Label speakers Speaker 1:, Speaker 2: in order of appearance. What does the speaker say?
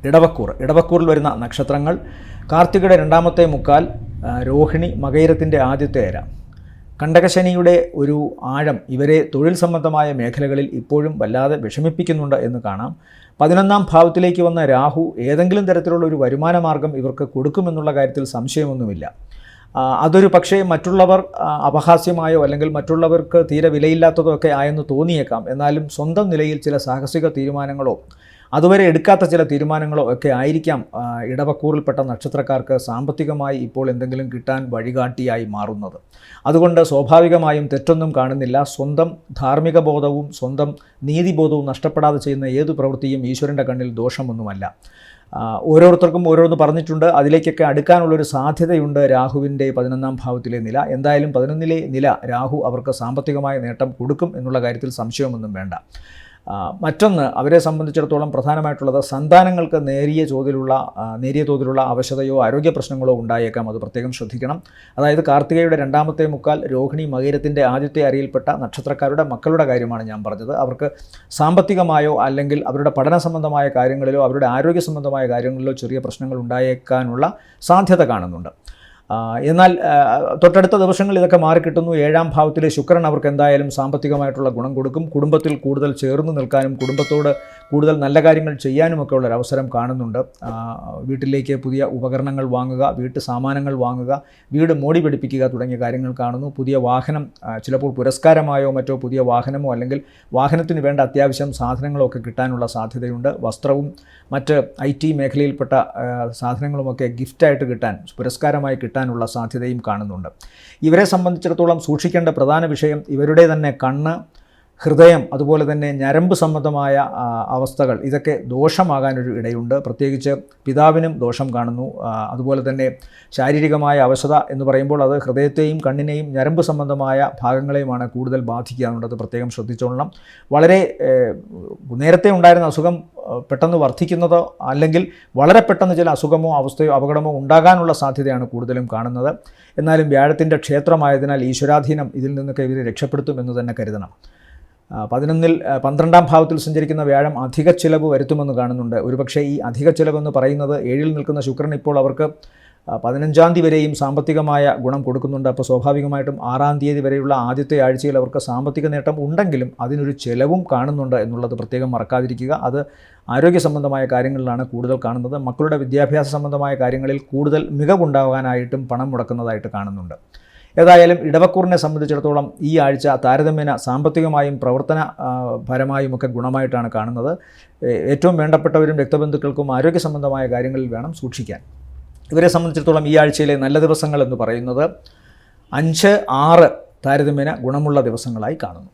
Speaker 1: ഇടവക്കൂറിൽ വരുന്ന നക്ഷത്രങ്ങൾ കാർത്തികയുടെ രണ്ടാമത്തെ മുക്കാൽ, രോഹിണി മകയിരത്തിൻ്റെ ആദ്യത്തെ അര. കണ്ടകശനിയുടെ ഒരു ആഴം ഇവരെ തൊഴിൽ സംബന്ധമായ മേഖലകളിൽ ഇപ്പോഴും വല്ലാതെ വിഷമിപ്പിക്കുന്നുണ്ട് എന്ന് കാണാം. 11ാം ഭാവത്തിലേക്ക് വന്ന രാഹു ഏതെങ്കിലും തരത്തിലുള്ള ഒരു വരുമാന മാർഗം ഇവർക്ക് കൊടുക്കുമെന്നുള്ള കാര്യത്തിൽ സംശയമൊന്നുമില്ല. അതൊരു പക്ഷേ മറ്റുള്ളവർ അപഹാസ്യമായോ അല്ലെങ്കിൽ മറ്റുള്ളവർക്ക് തീരെ വിലയില്ലാത്തതോ ഒക്കെ ആയെന്ന് തോന്നിയേക്കാം. എന്നാലും സ്വന്തം നിലയിൽ ചില സാഹസിക തീരുമാനങ്ങളോ അതുവരെ എടുക്കാത്ത ചില തീരുമാനങ്ങളോ ഒക്കെ ആയിരിക്കാം ഇടവക്കൂറിൽപ്പെട്ട നക്ഷത്രക്കാർക്ക് സാമ്പത്തികമായി ഇപ്പോൾ എന്തെങ്കിലും കിട്ടാൻ വഴികാട്ടിയായി മാറുന്നത്. അതുകൊണ്ട് സ്വാഭാവികമായും തെറ്റൊന്നും കാണുന്നില്ല. സ്വന്തം ധാർമ്മിക ബോധവും സ്വന്തം നീതിബോധവും നഷ്ടപ്പെടാതെ ചെയ്യുന്ന ഏതു പ്രവൃത്തിയും ഈശ്വരൻ്റെ കണ്ണിൽ ദോഷമൊന്നുമല്ല. ഓരോരുത്തർക്കും ഓരോന്ന് പറഞ്ഞിട്ടുണ്ട്. അതിലേക്കൊക്കെ അടുക്കാനുള്ളൊരു സാധ്യതയുണ്ട് രാഹുവിൻ്റെ 11ാം ഭാവത്തിലെ നില. എന്തായാലും 11ലെ നില രാഹു അവർക്ക് സാമ്പത്തികമായ നേട്ടം കൊടുക്കും എന്നുള്ള കാര്യത്തിൽ സംശയമൊന്നും വേണ്ട. മറ്റൊന്ന്, അവരെ സംബന്ധിച്ചിടത്തോളം പ്രധാനമായിട്ടുള്ളത് സന്താനങ്ങൾക്ക് നേരിയ തോതിലുള്ള അവശതയോ ആരോഗ്യ പ്രശ്നങ്ങളോ ഉണ്ടായേക്കാം. അത് പ്രത്യേകം ശ്രദ്ധിക്കണം. അതായത് കാർത്തികയുടെ രണ്ടാമത്തെ മുക്കാൽ, രോഹിണി മകയിരത്തിൻ്റെ ആദ്യത്തെ അരയിൽപ്പെട്ട നക്ഷത്രക്കാരുടെ മക്കളുടെ കാര്യമാണ് ഞാൻ പറഞ്ഞത്. അവർക്ക് സാമ്പത്തികമായോ അല്ലെങ്കിൽ അവരുടെ പഠന സംബന്ധമായ കാര്യങ്ങളിലോ അവരുടെ ആരോഗ്യ സംബന്ധമായ കാര്യങ്ങളിലോ ചെറിയ പ്രശ്നങ്ങൾ ഉണ്ടായേക്കാനുള്ള സാധ്യത കാണുന്നുണ്ട്. എന്നാൽ തൊട്ടടുത്ത ദിവസങ്ങളിൽ ഇതൊക്കെ മാറിക്കിട്ടുന്നു. 7ാം ഭാവത്തിലെ ശുക്രൻ അവർക്ക് എന്തായാലും സാമ്പത്തികമായിട്ടുള്ള ഗുണം കൊടുക്കും. കുടുംബത്തിൽ കൂടുതൽ ചേർന്ന് നിൽക്കാനും കുടുംബത്തോട് കൂടുതൽ നല്ല കാര്യങ്ങൾ ചെയ്യാനുമൊക്കെ ഉള്ളൊരവസരം കാണുന്നുണ്ട്. വീട്ടിലേക്ക് പുതിയ ഉപകരണങ്ങൾ വാങ്ങുക, വീട്ടു സാമാനങ്ങൾ വാങ്ങുക, വീട് മോടി പിടിപ്പിക്കുക തുടങ്ങിയ കാര്യങ്ങൾ കാണുന്നു. പുതിയ വാഹനം, ചിലപ്പോൾ പുരസ്കാരമായോ മറ്റോ പുതിയ വാഹനമോ അല്ലെങ്കിൽ വാഹനത്തിന് വേണ്ട അത്യാവശ്യം സാധനങ്ങളോ ഒക്കെ കിട്ടാനുള്ള സാധ്യതയുണ്ട്. വസ്ത്രവും മറ്റ് IT മേഖലയിൽപ്പെട്ട സാധനങ്ങളുമൊക്കെ ഗിഫ്റ്റായിട്ട് കിട്ടാൻ, പുരസ്കാരമായി കിട്ടാനുള്ള സാധ്യതയും കാണുന്നുണ്ട്. ഇവരെ സംബന്ധിച്ചിടത്തോളം സൂക്ഷിക്കേണ്ട പ്രധാന വിഷയം ഇവരുടെ തന്നെ കണ്ണ്, ഹൃദയം, അതുപോലെ തന്നെ ഞരമ്പ് സംബന്ധമായ അവസ്ഥകൾ, ഇതൊക്കെ ദോഷമാകാനൊരു ഇടയുണ്ട്. പ്രത്യേകിച്ച് പിതാവിനും ദോഷം കാണുന്നു. അതുപോലെ തന്നെ ശാരീരികമായ അവശത എന്ന് പറയുമ്പോൾ അത് ഹൃദയത്തെയും കണ്ണിനെയും ഞരമ്പ് സംബന്ധമായ ഭാഗങ്ങളെയുമാണ് കൂടുതൽ ബാധിക്കാനുള്ളത്. പ്രത്യേകം ശ്രദ്ധിച്ചോളണം. വളരെ നേരത്തെ ഉണ്ടായിരുന്ന അസുഖം പെട്ടെന്ന് വർദ്ധിക്കുന്നതോ അല്ലെങ്കിൽ വളരെ പെട്ടെന്ന് ചില അസുഖമോ അവസ്ഥയോ അപകടമോ ഉണ്ടാകാനുള്ള സാധ്യതയാണ് കൂടുതലും കാണുന്നത്. എന്നാലും വ്യാഴത്തിൻ്റെ ക്ഷേത്രമായതിനാൽ ഈശ്വരാധീനം ഇതിൽ നിന്നൊക്കെ ഇവരെ രക്ഷപ്പെടുത്തും എന്ന് തന്നെ കരുതണം. 12ാം ഭാവത്തിൽ സഞ്ചരിക്കുന്ന വ്യാഴം അധിക ചിലവ് വരുത്തുമെന്ന് കാണുന്നുണ്ട്. ഒരുപക്ഷെ ഈ അധിക ചിലവെന്ന് പറയുന്നത് 7ൽ നിൽക്കുന്ന ശുക്രൻ ഇപ്പോൾ അവർക്ക് 15ാം തീയതി വരെയും സാമ്പത്തികമായ ഗുണം കൊടുക്കുന്നുണ്ട്. അപ്പോൾ സ്വാഭാവികമായിട്ടും 6ാം തീയതി വരെയുള്ള ആദ്യത്തെ ആഴ്ചയിൽ അവർക്ക് സാമ്പത്തിക നേട്ടം ഉണ്ടെങ്കിലും അതിനൊരു ചിലവും കാണുന്നുണ്ട് എന്നുള്ളത് പ്രത്യേകം മറക്കാതിരിക്കുക. അത് ആരോഗ്യ സംബന്ധമായ കാര്യങ്ങളിലാണ് കൂടുതൽ കാണുന്നത്. മക്കളുടെ വിദ്യാഭ്യാസ സംബന്ധമായ കാര്യങ്ങളിൽ കൂടുതൽ മികവുണ്ടാകാനായിട്ടും പണം മുടക്കുന്നതായിട്ട് കാണുന്നുണ്ട്. ഏതായാലും ഇടവക്കൂറിനെ സംബന്ധിച്ചിടത്തോളം ഈ ആഴ്ച താരതമ്യേന സാമ്പത്തികമായും പ്രവർത്തന പരമായുമൊക്കെ ഗുണമായിട്ടാണ് കാണുന്നത്. ഏറ്റവും വേണ്ടപ്പെട്ടവരും രക്തബന്ധുക്കൾക്കും ആരോഗ്യ സംബന്ധമായ കാര്യങ്ങളിൽ വേണം സൂക്ഷിക്കാൻ. ഇവരെ സംബന്ധിച്ചിടത്തോളം ഈ ആഴ്ചയിലെ നല്ല ദിവസങ്ങൾ എന്ന് പറയുന്നത് 5, 6 താരതമ്യേന ഗുണമുള്ള ദിവസങ്ങളായി കാണുന്നു.